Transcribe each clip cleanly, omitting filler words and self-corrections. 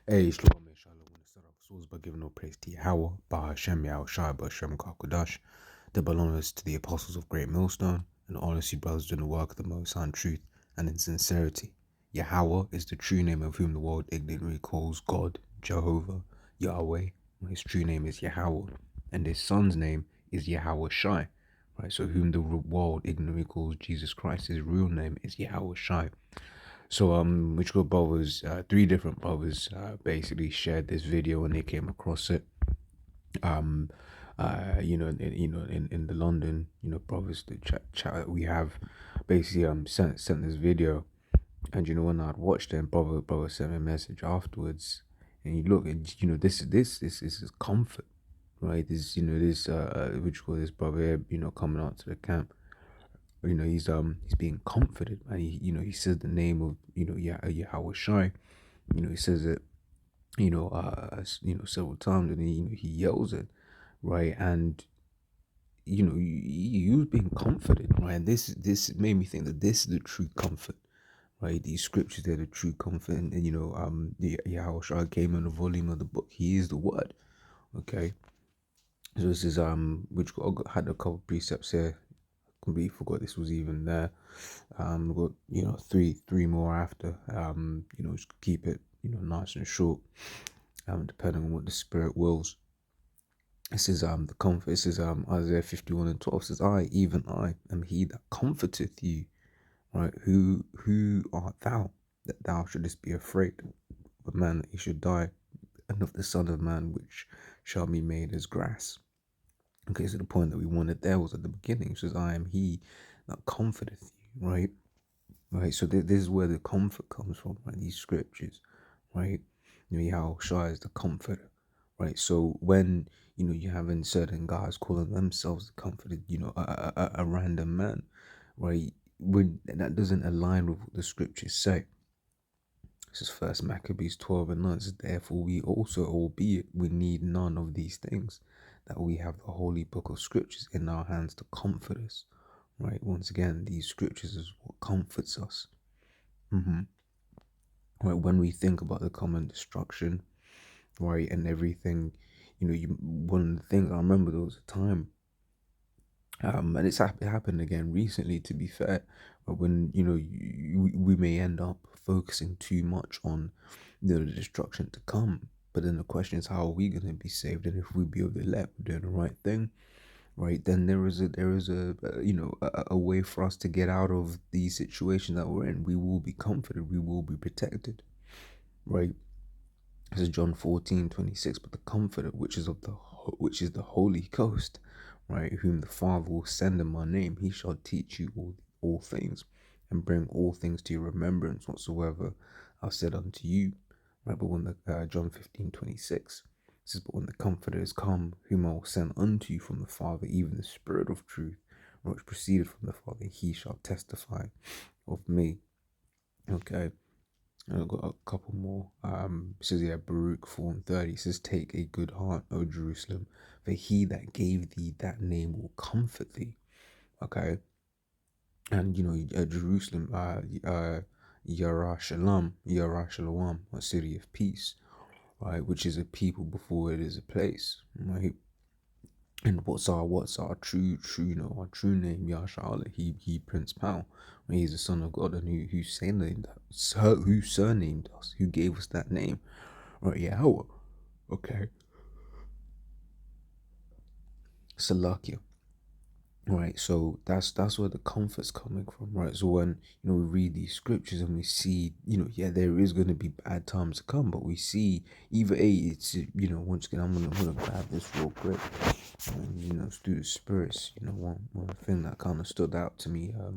Hey, Shalom, Shalom. I want to start off souls by giving all praise to Yahweh, Bahashem, Yahushai, Bahashem, Kakodash, the belongers to the apostles of Great Millstone, and all of you brothers doing the work of the Most High in truth and in sincerity. Yahweh is the true name of whom the world ignorantly calls God, Jehovah, Yahweh. His true name is Yahweh, and his son's name is Yahweh Shai. Right, so whom the world ignorantly calls Jesus Christ, his real name is Yahweh Shai. So which good brothers, three different brothers, basically shared this video when they came across it. Um, in the London, brothers, the chat that we have, basically sent this video, and when I'd watched it, brother sent me a message afterwards, and you look, and this is comfort, right? This which was this brother here, coming out to the camp. He's being comforted, and he says the name of Yahweh Shai. He says it several times, and he yells it, right? And he was being comforted, right? And this made me think that this is the true comfort, right? These scriptures, they're the true comfort. And the Yahweh Shai came in the volume of the book. He is the word. Okay, so this is which had a couple precepts here. Completely forgot this was even there. Got three more after. Just keep it nice and short. Depending on what the Spirit wills. This is the comfort. This is Isaiah 51:12 says, "I, even I, am He that comforteth you." Right? Who art thou that thou shouldest be afraid of a man that he should die, and of the Son of Man which shall be made as grass? Okay, so the point that we wanted there was at the beginning. It says, "I am He that comforteth you." Right? Right. So this is where the comfort comes from. Right? These scriptures. Right? Yahweh Shai is the comforter. Right. So when you having certain guys calling themselves the comforted, a random man, right? When that doesn't align with what the scriptures say. This is First Maccabees 12:9. It says, "Therefore we also, albeit we need none of these things, that we have the holy book of scriptures in our hands to comfort us." Right. Once again, these scriptures is what comforts us. Right. When we think about the common destruction, right, and everything, one of the things I remember, there was a time, and it happened again recently, to be fair, but when we may end up focusing too much on the destruction to come, but then the question is, how are we going to be saved? And if we be of the elect, we're doing the right thing, right? Then there is a way for us to get out of the situation that we're in. We will be comforted, we will be protected, right? This is John 14:26. "But the Comforter, which is the Holy Ghost, right, whom the Father will send in my name, he shall teach you all things, and bring all things to your remembrance whatsoever I said unto you." Right, but when John 15:26 says, "But when the Comforter is come, whom I will send unto you from the Father, even the Spirit of truth, which proceeded from the Father, he shall testify of me." Okay. And I've got a couple more. It says Baruch 4:30 says, "Take a good heart, O Jerusalem, for he that gave thee that name will comfort thee." Okay. And Jerusalem, Yarashalam, a city of peace, right? Which is a people before it is a place, right? And what's our true our true name? Yahshua, he Prince Pal. He's the Son of God, and who surnamed us, who gave us that name, right? Yahweh. Okay, Salakia. Right, so that's where the comfort's coming from, right? So when we read these scriptures and we see, there is going to be bad times to come, but we see either it's once again, I'm gonna grab this real quick, and through the spirits, one thing that kind of stood out to me, I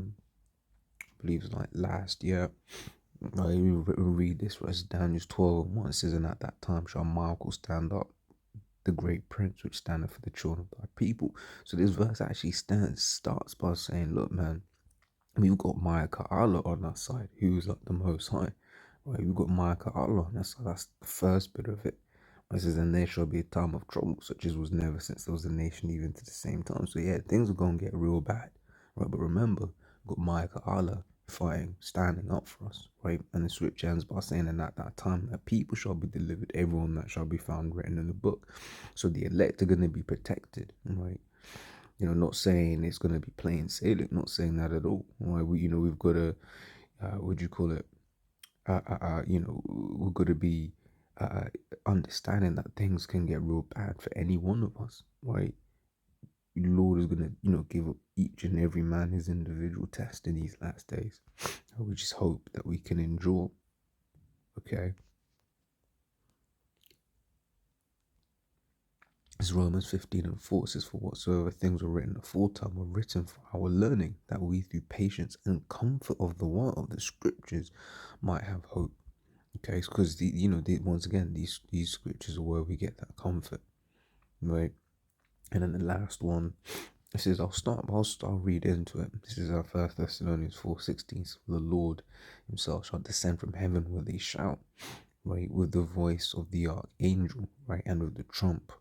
believe it was like last year. I read this verse, Daniel 12:1. It says, "And at that time shall Michael stand up, the great prince which standeth for the children of thy people." So this verse actually starts by saying, look, man, we've got Micah Allah on our side, who's like the Most High, right? We've got Micah Allah on our side. That's the first bit of it. It says, "And there shall be a time of trouble, such as was never since there was a nation even to the same time." So yeah, things are going to get real bad, right? But remember, we've got Micah Allah fighting, standing up for us, right? And the scripture ends by saying, and at that time, that people shall be delivered, everyone that shall be found written in the book. So the elect are going to be protected, right? Not saying it's going to be plain sailing, not saying that at all, right? We've got to, what do you call it? We've got to be uh, understanding that things can get real bad for any one of us, right? The Lord is gonna, give up each and every man his individual test in these last days. We just hope that we can endure. Okay. As Romans 15:4 says, for whatsoever things were written aforetime were written for our learning, that we through patience and comfort of the word of the scriptures might have hope. Okay, because once again, these scriptures are where we get that comfort, right? And then the last one, it says, I'll read into it. This is our 1 Thessalonians 4:16. So the Lord himself shall descend from heaven with a shout, right, with the voice of the archangel, right, and with the trump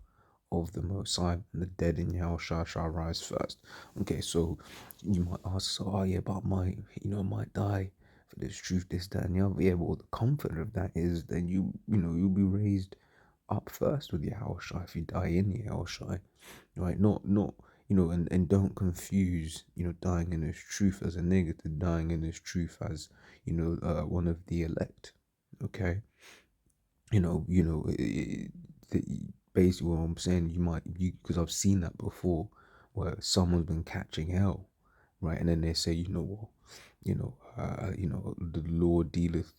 of the Most High, and the dead in hell shall rise first. Okay, so you might ask, so oh yeah, but might die for this truth, this, that, and the other. Yeah, but the comfort of that is that you'll be raised up first with Yahushua if you die in Yahushua, right? Not and don't confuse dying in His truth as a negative, dying in His truth as one of the elect. Okay, basically what I'm saying, because I've seen that before, where someone's been catching hell, right? And then they say, what, the Lord dealeth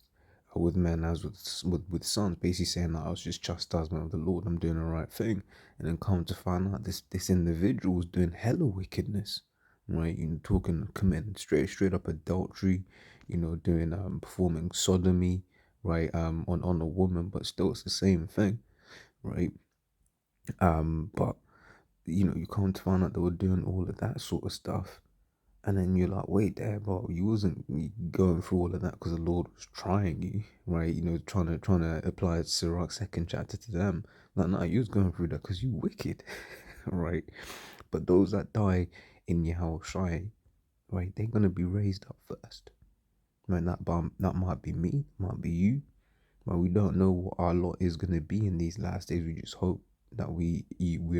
with men as with sons, basically saying that I was just chastisement of the Lord, I'm doing the right thing, and then come to find out this individual was doing hella wickedness, right? Talking, committing straight up adultery, doing performing sodomy, right, on a woman, but still it's the same thing, right? But you come to find out they were doing all of that sort of stuff, and then you're like, wait there, but you wasn't going through all of that because the Lord was trying you, right? Trying to apply Sirach's second chapter to them. Like, no, you was going through that because you wicked, right? But those that die in Yahushua, right, they're gonna be raised up first. Right, that might be me, might be you, but we don't know what our lot is gonna be in these last days. We just hope that we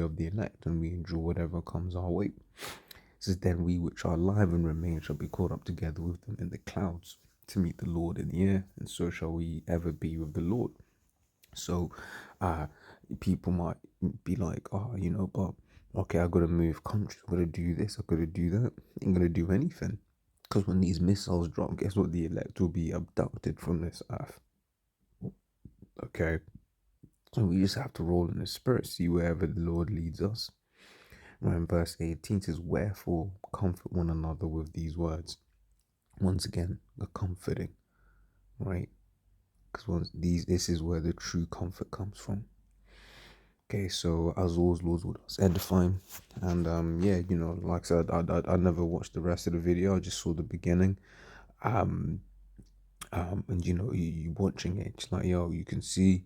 of the elect and we endure whatever comes our way. It says, then we which are alive and remain shall be caught up together with them in the clouds to meet the Lord in the air, and so shall we ever be with the Lord. So people might be like, oh, but okay, I gotta move countries, I gotta do this, I gotta do that. I ain't gonna do anything. Because when these missiles drop, guess what? The elect will be abducted from this earth. Okay. So we just have to roll in the spirit, see wherever the Lord leads us. And verse 18 says, wherefore comfort one another with these words. Once again, the comforting, right? Because this is where the true comfort comes from. Okay, so as always, Lord's would us edifying, and yeah, like I said, I never watched the rest of the video. I just saw the beginning, and you watching it, it's like, yo, you can see,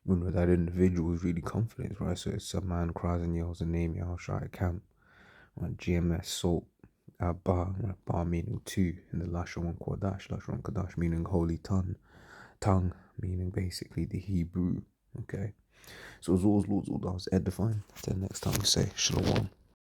that individual is really confident, right? So it's a man cries and yells the name Yahushua camp, right? GMS salt, bar, right? Bar meaning two, and the Lashon Kodash meaning holy tongue meaning basically the Hebrew. Okay, so as always, Lord's all that was edifying. Till next time we say Shalom.